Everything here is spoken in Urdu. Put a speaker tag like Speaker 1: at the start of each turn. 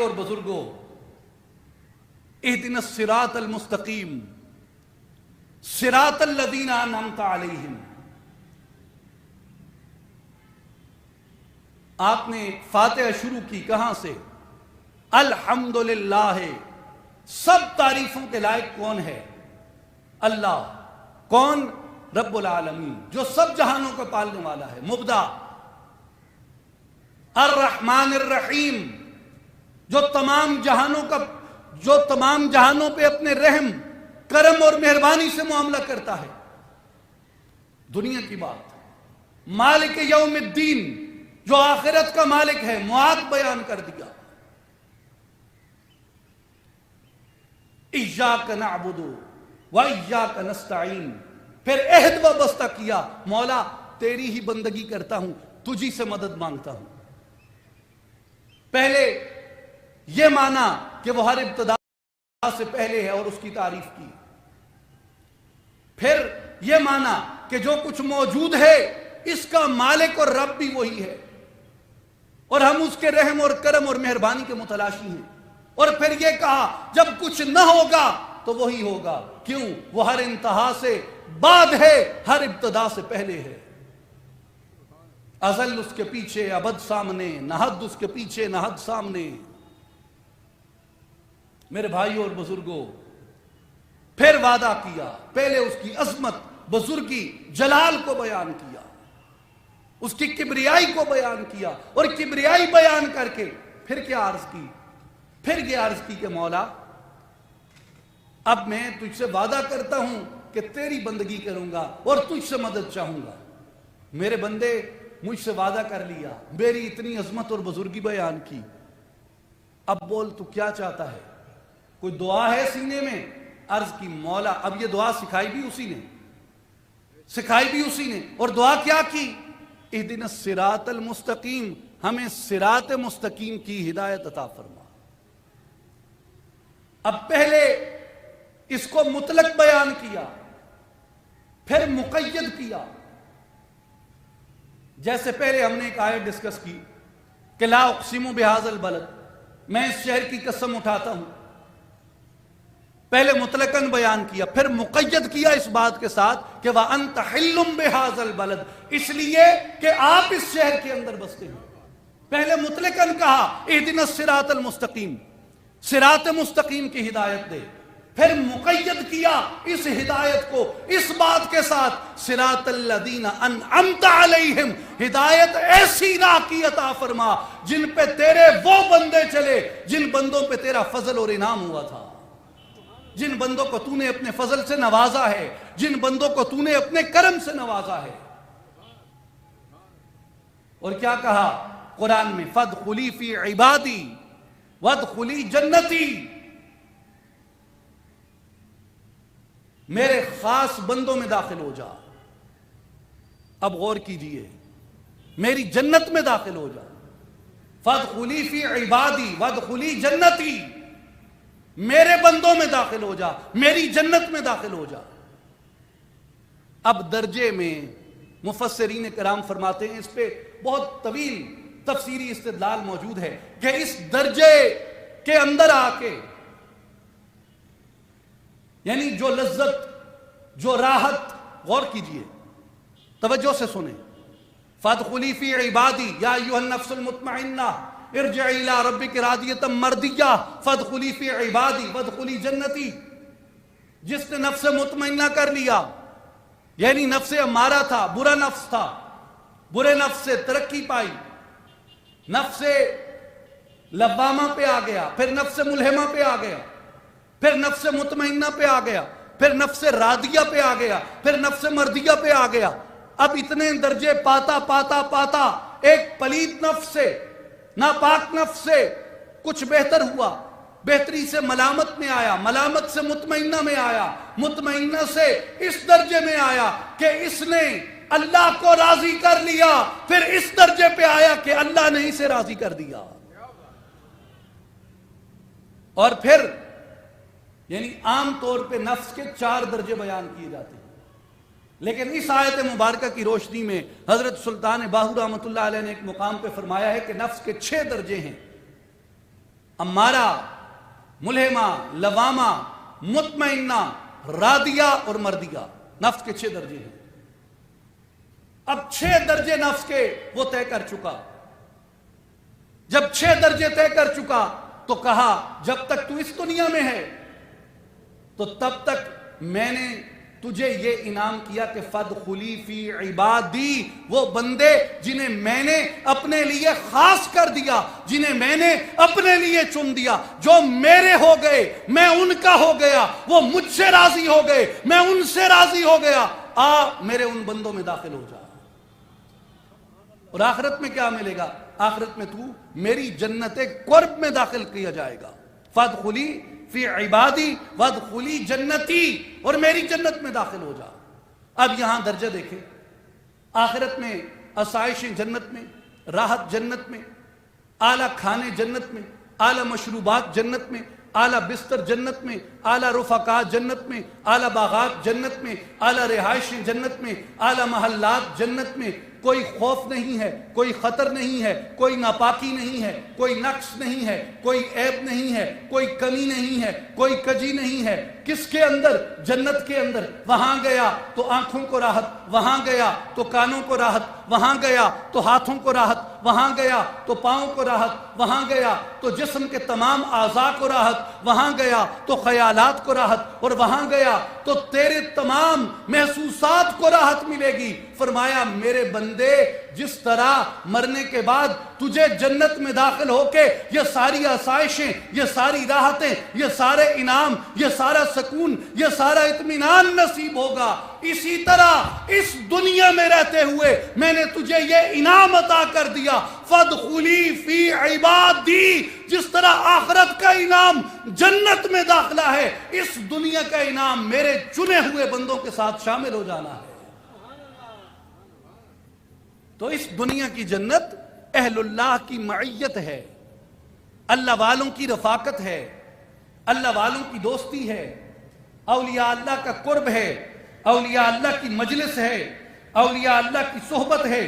Speaker 1: اور بزرگوں، اہدنا الصراط المستقیم صراط الذین انعمت علیہم، آپ نے فاتحہ شروع کی کہاں سے؟ الحمدللہ، سب تعریفوں کے لائق کون ہے؟ اللہ۔ کون؟ رب العالمین، جو سب جہانوں کا پالنے والا ہے، مبدع۔ الرحمن الرحیم، جو تمام جہانوں پہ اپنے رحم، کرم اور مہربانی سے معاملہ کرتا ہے، دنیا کی بات۔ مالک یوم الدین، جو آخرت کا مالک ہے، معاد بیان کر دیا۔ ایاک نعبد و ایاک نستعین، پھر عہد وابستہ کیا، مولا تیری ہی بندگی کرتا ہوں، تجھی سے مدد مانگتا ہوں۔ پہلے یہ مانا کہ وہ ہر ابتدا سے پہلے ہے اور اس کی تعریف کی، پھر یہ مانا کہ جو کچھ موجود ہے اس کا مالک اور رب بھی وہی ہے، اور ہم اس کے رحم اور کرم اور مہربانی کے متلاشی ہیں۔ اور پھر یہ کہا جب کچھ نہ ہوگا تو وہی ہوگا، کیوں؟ وہ ہر انتہا سے بعد ہے، ہر ابتدا سے پہلے ہے۔ ازل اس کے پیچھے، ابد سامنے، نہ حد اس کے پیچھے نہ حد سامنے۔ میرے بھائیوں اور بزرگوں، پھر وعدہ کیا، پہلے اس کی عظمت، بزرگی، جلال کو بیان کیا، اس کی کبریائی کو بیان کیا، اور کبریائی بیان کر کے پھر کیا عرض کی؟ پھر یہ عرض کی کہ مولا اب میں تجھ سے وعدہ کرتا ہوں کہ تیری بندگی کروں گا اور تجھ سے مدد چاہوں گا۔ میرے بندے مجھ سے وعدہ کر لیا، میری اتنی عظمت اور بزرگی بیان کی، اب بول تو کیا چاہتا ہے؟ کوئی دعا ہے سینے میں؟ عرض کی مولا، اب یہ دعا سکھائی بھی اسی نے، اور دعا کیا کی؟ اہدنا الصراط المستقیم، ہمیں صراط مستقیم کی ہدایت عطا فرما۔ اب پہلے اس کو مطلق بیان کیا، پھر مقید کیا۔ جیسے پہلے ہم نے ایک آیت ڈسکس کی کہ لا اقسم بہذا البلد، میں اس شہر کی قسم اٹھاتا ہوں۔ پہلے مطلقاً بیان کیا، پھر مقید کیا اس بات کے ساتھ کہ وَأَنْتَ حِلٌّ بِهَذَا الْبَلَدِ، اس لیے کہ آپ اس شہر کے اندر بستے ہیں۔ پہلے مطلقاً کہا اہدنا الصراط المستقیم، صراط مستقیم کی ہدایت دے، پھر مقید کیا اس ہدایت کو اس بات کے ساتھ صراط الذین انعمت علیہم، ہدایت ایسی راہ کی عطا فرما جن پہ تیرے وہ بندے چلے جن بندوں پہ تیرا فضل اور انعام ہوا تھا، جن بندوں کو تو نے اپنے فضل سے نوازا ہے، جن بندوں کو تو نے اپنے کرم سے نوازا ہے۔ اور کیا کہا قرآن میں؟ فَادْخُلِي فِي عِبَادِي وَادْخُلِي جَنَّتِي، میرے خاص بندوں میں داخل ہو جا۔ اب غور کیجئے، میری جنت میں داخل ہو جا۔ فَادْخُلِي فِي عِبَادِي وَادْخُلِي جَنَّتِي، میرے بندوں میں داخل ہو جا، میری جنت میں داخل ہو جا۔ اب درجے میں مفسرین کرام فرماتے ہیں، اس پہ بہت طویل تفسیری استدلال موجود ہے کہ اس درجے کے اندر آ کے، یعنی جو لذت، جو راحت، غور کیجئے، توجہ سے سنیں، فَادْخُلِي فِي عِبَادِي يَا أَيُّهَا النَّفْسُ الْمُطْمَئِنَّةُ ارجعی الی ربک راضیۃ مرضیہ فادخلی فی عبادی وادخلی جنتی۔ جس نے نفس مطمئنہ کر لیا، یعنی نفس امارہ تھا، برا نفس تھا، برے نفس سے ترقی پائی، نفس لوامہ پہ آ گیا، پھر نفس ملہمہ پہ آ گیا، پھر نفس مطمئنہ پہ آ گیا، پھر نفس راضیہ پہ آ گیا، پھر نفس مرضیہ پہ آ گیا۔ اب اتنے درجے پاتا پاتا پاتا ایک پلید نفس سے، ناپاک نفس سے کچھ بہتر ہوا، بہتری سے ملامت میں آیا، ملامت سے مطمئنہ میں آیا، مطمئنہ سے اس درجے میں آیا کہ اس نے اللہ کو راضی کر لیا، پھر اس درجے پہ آیا کہ اللہ نے اسے راضی کر دیا۔ اور پھر یعنی عام طور پہ نفس کے 4 درجے بیان کیے جاتے ہیں، لیکن اس آیت مبارکہ کی روشنی میں حضرت سلطان باہو رحمۃ اللہ علیہ نے ایک مقام پہ فرمایا ہے کہ نفس کے 6 درجے ہیں۔ امارہ، ملہمہ، لوامہ، مطمئنہ، راضیہ اور مردیہ، نفس کے 6 درجے ہیں۔ اب 6 درجے نفس کے وہ طے کر چکا۔ جب 6 درجے طے کر چکا تو کہا جب تک تو اس دنیا میں ہے تو تب تک میں نے تجھے یہ انعام کیا کہ فَادْخُلِي فِي عِبَادِي، وہ بندے جنہیں میں نے اپنے لیے خاص کر دیا، جنہیں میں نے اپنے لیے چن دیا، جو میرے ہو گئے، میں ان کا ہو گیا، وہ مجھ سے راضی ہو گئے، میں ان سے راضی ہو گیا، میرے ان بندوں میں داخل ہو جا۔ اور آخرت میں کیا ملے گا؟ آخرت میں تو میری جنت قرب میں داخل کیا جائے گا۔ فَادْخُلِي فی عبادی وادخلی جنتی، اور میری جنت میں داخل ہو جا۔ اب یہاں درجہ دیکھیں، آخرت میں آسائشیں جنت میں، راحت جنت میں، اعلیٰ کھانے جنت میں، اعلیٰ مشروبات جنت میں، اعلیٰ بستر جنت میں، اعلیٰ رفقات جنت میں، اعلیٰ باغات جنت میں، اعلیٰ رہائشیں جنت میں، اعلیٰ محلات جنت میں، کوئی خوف نہیں ہے، کوئی خطر نہیں ہے، کوئی ناپاکی نہیں ہے، کوئی نقص نہیں ہے، کوئی عیب نہیں ہے، کوئی کمی نہیں ہے، کوئی کجی نہیں ہے۔ کس کے اندر؟ جنت کے اندر۔ وہاں گیا تو آنکھوں کو راحت، وہاں گیا تو کانوں کو راحت، وہاں گیا تو ہاتھوں کو راحت، وہاں گیا تو پاؤں کو راحت، وہاں گیا تو جسم کے تمام اعضاء کو راحت، وہاں گیا تو خیالات کو راحت، اور وہاں گیا تو تیرے تمام محسوسات کو راحت ملے گی۔ فرمایا میرے بندے، جس طرح مرنے کے بعد تجھے جنت میں داخل ہو کے یہ ساری آسائشیں، یہ ساری راحتیں، یہ سارے انعام، یہ سارا سکون، یہ سارا اطمینان نصیب ہوگا، اسی طرح اس دنیا میں رہتے ہوئے میں نے تجھے یہ انعام عطا کر دیا، فَادْخُلِي فِي عِبَادِي۔ جس طرح آخرت کا انعام جنت میں داخلہ ہے، اس دنیا کا انعام میرے چنے ہوئے بندوں کے ساتھ شامل ہو جانا ہے۔ تو اس دنیا کی جنت اہل اللہ کی معیت ہے، اللہ والوں کی رفاقت ہے، اللہ والوں کی دوستی ہے، اولیاء اللہ کا قرب ہے، اولیاء اللہ کی مجلس ہے، اولیاء اللہ کی صحبت ہے،